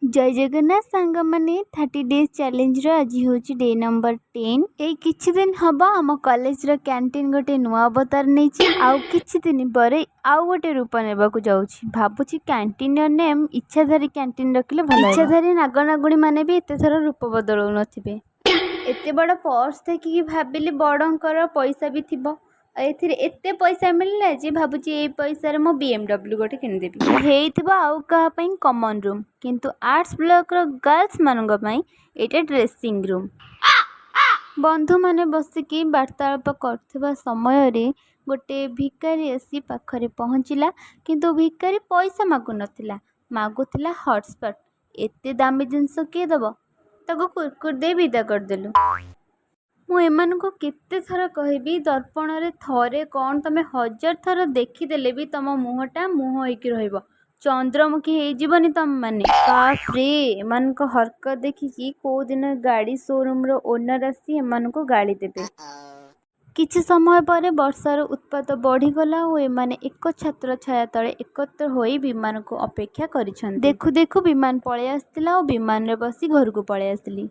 जय जगन्नाथ सांग माने 30 डेज चैलेंज रो आज हूँ डे नंबर 10। यही किछि दिन हम आम कॉलेज रो कैंटीन गोटे नुआ अवतार नहीं आउ किछि दिन पर आउ गोटे रूप नेबा को जाउछि। भाबुछि कैंटीन रो नेम इच्छाधारी कैंटीन रखिले भल। इच्छाधारी नागनागुणी माने भी एते थर रूप बदलौ नथिबे। एते बड़ पर्स देखिकी भाबिली बड़ंकर पैसा भी थिबो। एथिरे एते पैसा मिलला जे भाबुची ए पैसा रे मो BMW गोटे किनिदेबी। हेइथिबो आउ कहा पई कॉमन रूम किंतु आर्ट्स ब्लॉक रो गर्ल्स मानक पई एटा ड्रेसिंग रूम। बंधु माने बसिकी वार्तालाप करथिबा समय रे गोटे भिकारी आसी पाखरे पहुँचिला किंतु भिकारी पैसा मागु नथिला, मागुथिला हॉटस्पॉट। एते दामी जिंस के दबो ताको कुरकुर दे विदा करदेलु। मु एमानको केते थर कहबी दर्पण रे थरे कौन तमे 1000 थर देखिदेले भी तम मुहटा मुह होइकी रहइबो, चंद्रमुखी हे जीवनी तम माने। बाप रे एमानको हरकत देखिकी को दिन गाड़ी शोरूम रो ओनर आसी एमानको गाड़ी देबे। किछि समय पर वर्षार उत्पात बढ़ीगला और एमाने एक छात्र छाया तले एकत्र होई विमान को अपेक्षा करिछन। देखु देखु विमान पळे आस्तिला और विमान रे बसी घर को पळे आसली।